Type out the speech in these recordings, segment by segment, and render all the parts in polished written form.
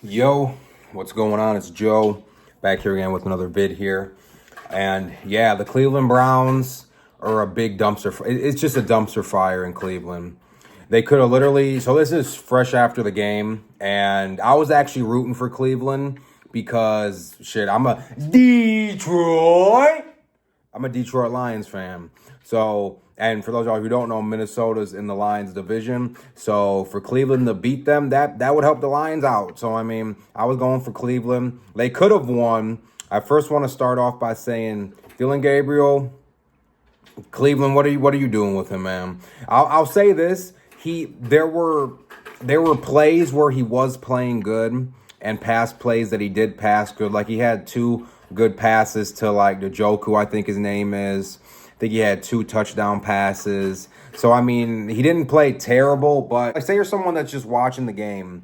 Yo, what's going on? It's Joe back here again with another vid here. And yeah, the Cleveland Browns are a big It's just a dumpster fire in Cleveland. They could have literally, so this is fresh after the game, and I was actually rooting for Cleveland because shit, I'm a Detroit Lions fan. So, and for those of y'all who don't know, Minnesota's in the Lions division. So for Cleveland to beat them, that would help the Lions out. So I mean, I was going for Cleveland. They could have won. I first want to start off by saying, Dylan Gabriel, Cleveland, what are you doing with him, man? I'll say this: there were plays where he was playing good, and past plays that he did pass good. Like he had two good passes to like the Joku, I think his name is. I think he had two touchdown passes. So I mean, he didn't play terrible, but like, say you're someone that's just watching the game.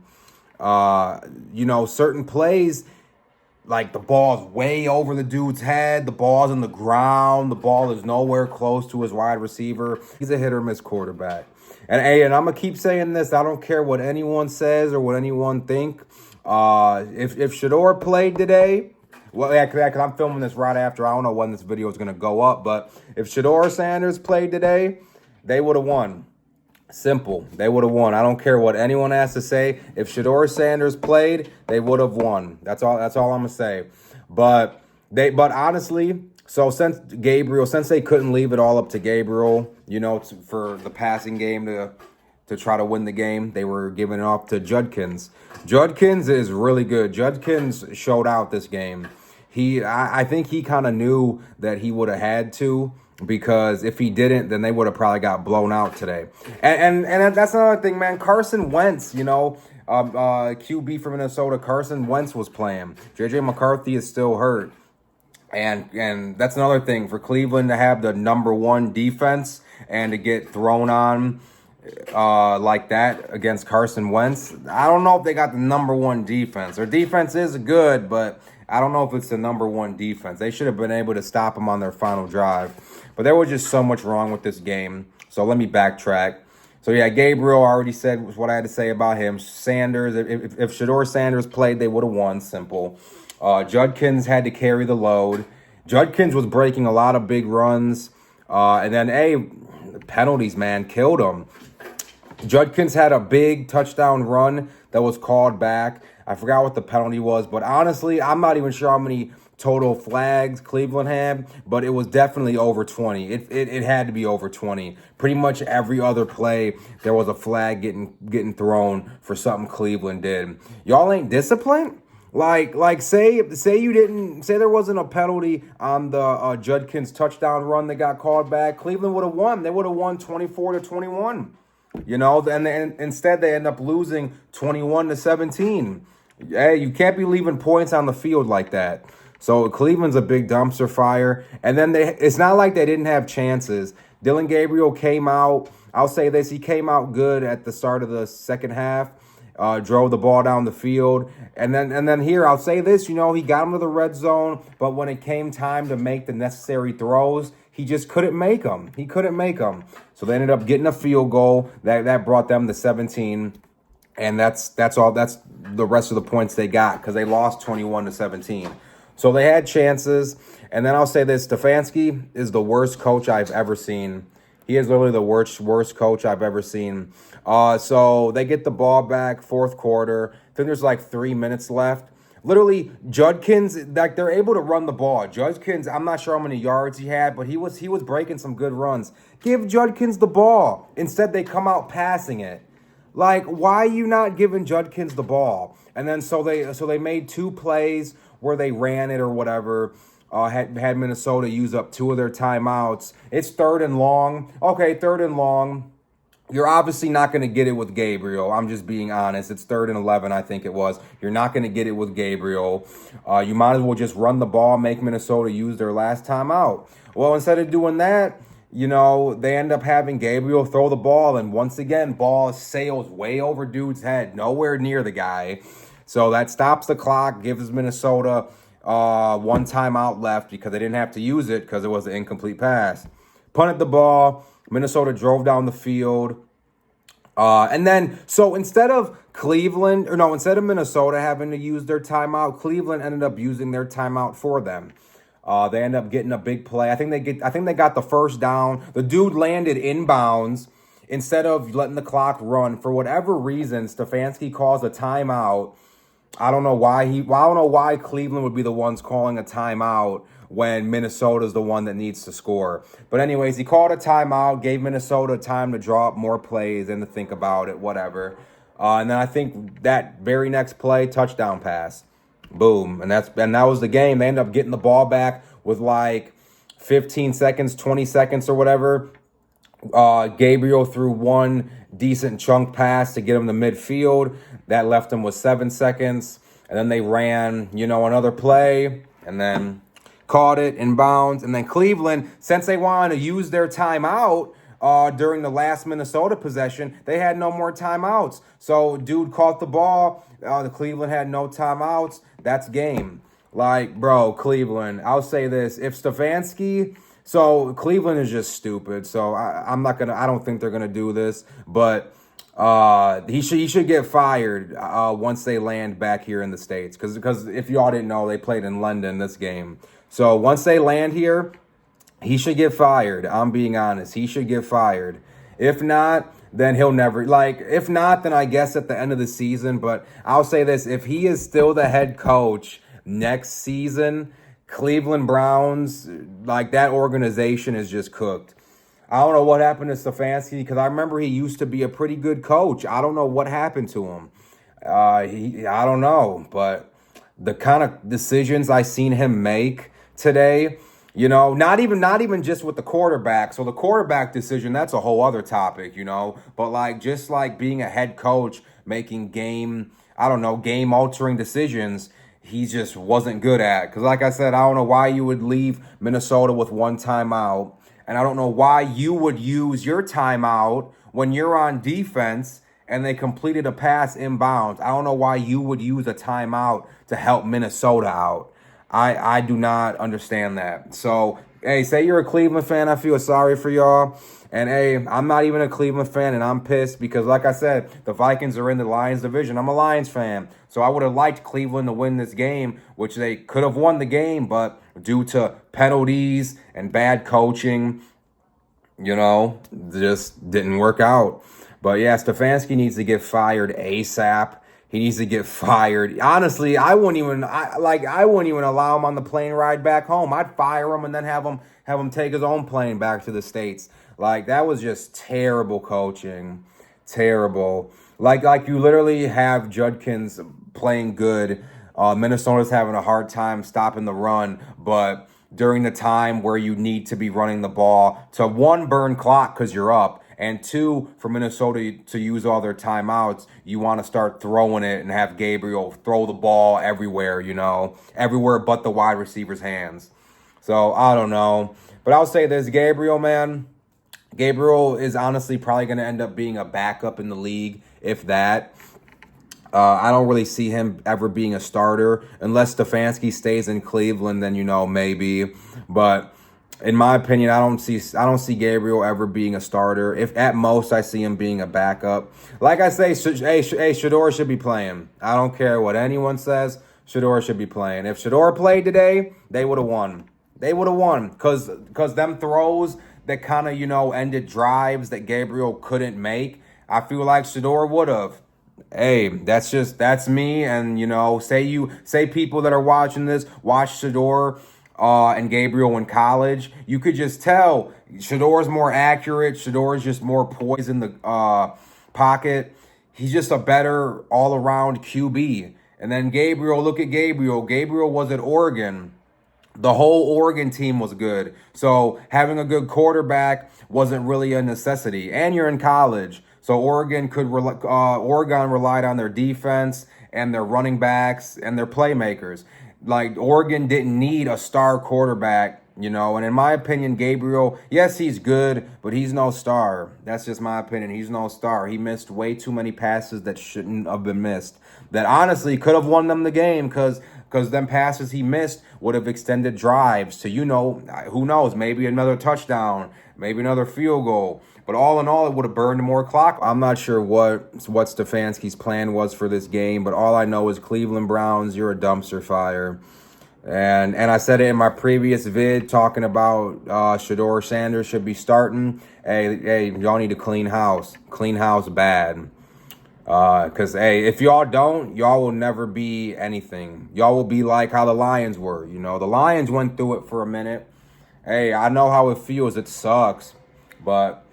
Certain plays, like the ball's way over the dude's head, the ball's in the ground, the ball is nowhere close to his wide receiver. He's a hit or miss quarterback. And I'm gonna keep saying this. I don't care what anyone says or what anyone think. If Shador played today, well, yeah, because I'm filming this right after. I don't know when this video is gonna go up, but if Shador Sanders played today, they would have won. Simple. They would have won. I don't care what anyone has to say. If Shador Sanders played, they would have won. That's all I'm gonna say. But honestly, so since they couldn't leave it all up to Gabriel, for the passing game to try to win the game, they were giving it off to Judkins. Judkins is really good. Judkins showed out this game. I think he kind of knew that he would have had to, because if he didn't, then they would have probably got blown out today. And that's another thing, man. Carson Wentz, QB from Minnesota, Carson Wentz was playing. JJ McCarthy is still hurt. And that's another thing for Cleveland to have the number one defense and to get thrown on like that against Carson Wentz. I don't know if they got the number one defense. Their defense is good, but I don't know if it's the number one defense. They should have been able to stop them on their final drive. But there was just so much wrong with this game. So let me backtrack. So yeah, Gabriel already said what I had to say about him. Sanders, if Shador Sanders played, they would have won. Simple. Judkins had to carry the load. Judkins was breaking a lot of big runs. And then, penalties, man, killed him. Judkins had a big touchdown run that was called back. I forgot what the penalty was, but honestly, I'm not even sure how many total flags Cleveland had, but it was definitely over 20. It had to be over 20. Pretty much every other play, there was a flag getting thrown for something Cleveland did. Y'all ain't disciplined? Like say there wasn't a penalty on the Judkins touchdown run that got called back, Cleveland would have won. They would have won 24-21. And instead they end up losing 21-17. Hey, you can't be leaving points on the field like that. So Cleveland's a big dumpster fire. And then it's not like they didn't have chances. Dylan Gabriel came out. I'll say this, he came out good at the start of the second half. Drove the ball down the field. And then here, I'll say this, he got him to the red zone, but when it came time to make the necessary throws, he just couldn't make them. He couldn't make them. So they ended up getting a field goal that brought them to 17. And that's all. That's the rest of the points they got, because they lost 21-17. So they had chances. And then I'll say this, Stefanski is the worst coach I've ever seen. He is literally the worst coach I've ever seen. So they get the ball back, fourth quarter. I think there's like 3 minutes left. Literally, Judkins, like, they're able to run the ball. Judkins, I'm not sure how many yards he had, but he was breaking some good runs. Give Judkins the ball. Instead, they come out passing it. Like, why are you not giving Judkins the ball? And then so they made two plays where they ran it or whatever. Had Minnesota use up two of their timeouts. It's third and long. Okay, third and long. You're obviously not going to get it with Gabriel. I'm just being honest. It's 3rd and 11, I think it was. You're not going to get it with Gabriel. You might as well just run the ball, make Minnesota use their last timeout. Well, instead of doing that, they end up having Gabriel throw the ball, and once again, ball sails way over dude's head, nowhere near the guy. So that stops the clock, gives Minnesota one timeout left because they didn't have to use it because it was an incomplete pass. Punted the ball. Minnesota drove down the field. And then, so instead of instead of Minnesota having to use their timeout, Cleveland ended up using their timeout for them. They end up getting a big play. I think they got the first down. The dude landed inbounds instead of letting the clock run. For whatever reason, Stefanski calls a timeout. I don't know why I don't know why Cleveland would be the ones calling a timeout when Minnesota's the one that needs to score. But anyways, he called a timeout, gave Minnesota time to draw up more plays and to think about it, whatever. And then I think that very next play, touchdown pass. Boom. And that was the game. They ended up getting the ball back with like 15 seconds, 20 seconds or whatever. Gabriel threw one decent chunk pass to get him to midfield. That left him with 7 seconds. And then they ran, another play and then caught it in bounds. And then Cleveland, since they wanted to use their timeout during the last Minnesota possession, they had no more timeouts. So dude caught the ball. The Cleveland had no timeouts. That's game. Like, bro, Cleveland, I'll say this. If Stefanski... So Cleveland is just stupid. So I don't think they're gonna do this. But he should get fired once they land back here in the States. Because if y'all didn't know, they played in London this game. So once they land here, he should get fired. I'm being honest. He should get fired. If not, then he'll never, if not, then I guess at the end of the season. But I'll say this, if he is still the head coach next season, Cleveland Browns, that organization is just cooked. I don't know what happened to Stefanski because I remember he used to be a pretty good coach. I don't know what happened to him. I don't know, but the kind of decisions I seen him make today, not even just with the quarterback. So the quarterback decision, that's a whole other topic, but just being a head coach, making game altering decisions, he just wasn't good at. Because like I said, I don't know why you would leave Minnesota with one timeout. And I don't know why you would use your timeout when you're on defense and they completed a pass inbounds. I don't know why you would use a timeout to help Minnesota out. I do not understand that. So, hey, say you're a Cleveland fan, I feel sorry for y'all. And, hey, I'm not even a Cleveland fan, and I'm pissed because, like I said, the Vikings are in the Lions division. I'm a Lions fan. So I would have liked Cleveland to win this game, which they could have won the game, but due to penalties and bad coaching, just didn't work out. But, yeah, Stefanski needs to get fired ASAP. He needs to get fired. Honestly, I wouldn't even allow him on the plane ride back home. I'd fire him and then have him take his own plane back to the States. That was just terrible coaching. Terrible. You literally have Judkins playing good. Minnesota's having a hard time stopping the run, but during the time where you need to be running the ball to, one, burn clock because you're up, and two, for Minnesota to use all their timeouts, you want to start throwing it and have Gabriel throw the ball everywhere, everywhere but the wide receiver's hands. So, I don't know. But I'll say this, Gabriel is honestly probably going to end up being a backup in the league, if that. I don't really see him ever being a starter unless Stefanski stays in Cleveland. Then maybe, but in my opinion, I don't see Gabriel ever being a starter. If at most I see him being a backup. Like I say, Shedeur should be playing. I don't care what anyone says. Shedeur should be playing. If Shedeur played today, they would have won. They would have won because them throws that kind of ended drives that Gabriel couldn't make. I feel like Shedeur would have. Hey, that's me. And say people that are watching this watch Shedeur and Gabriel in college. You could just tell Shedeur's more accurate. Shedeur's just more poised in the pocket. He's just a better all around QB. And then Gabriel, look at Gabriel. Gabriel was at Oregon. The whole Oregon team was good. So having a good quarterback wasn't really a necessity. And you're in college. So Oregon relied on their defense and their running backs and their playmakers. Oregon didn't need a star quarterback, and in my opinion, Gabriel, yes, he's good, but he's no star. That's just my opinion. He's no star. He missed way too many passes that shouldn't have been missed. That honestly could have won them the game because because them passes he missed would have extended drives to, who knows, maybe another touchdown, maybe another field goal. But all in all, it would have burned more clock. I'm not sure what Stefanski's plan was for this game, but all I know is Cleveland Browns, you're a dumpster fire. And I said it in my previous vid talking about Shedeur Sanders should be starting. Hey, y'all need to clean house. Clean house bad. Because, hey, if y'all don't, y'all will never be anything. Y'all will be like how the Lions were. The Lions went through it for a minute. Hey, I know how it feels. It sucks. But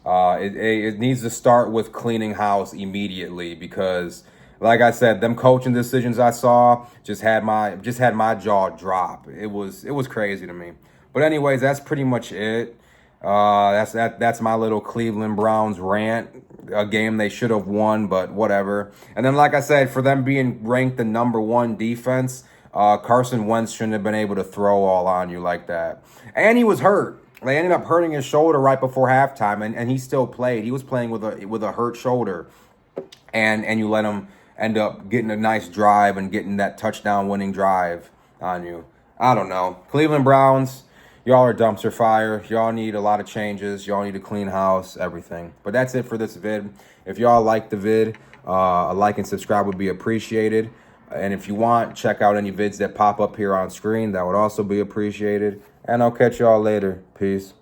it needs to start with cleaning house immediately because, like I said, them coaching decisions I saw just had my jaw drop. It was crazy to me. But anyways, that's pretty much it. That's my little Cleveland Browns rant. A game they should have won, but whatever. And then, like I said, for them being ranked the #1 defense, Carson Wentz shouldn't have been able to throw all on you like that. And he was hurt. They ended up hurting his shoulder right before halftime, and he still played. He was playing with a hurt shoulder, and you let him end up getting a nice drive and getting that touchdown-winning drive on you. I don't know. Cleveland Browns, y'all are dumpster fire. Y'all need a lot of changes. Y'all need to clean house, everything. But that's it for this vid. If y'all like the vid, a like and subscribe would be appreciated. And if you want, check out any vids that pop up here on screen. That would also be appreciated. And I'll catch y'all later. Peace.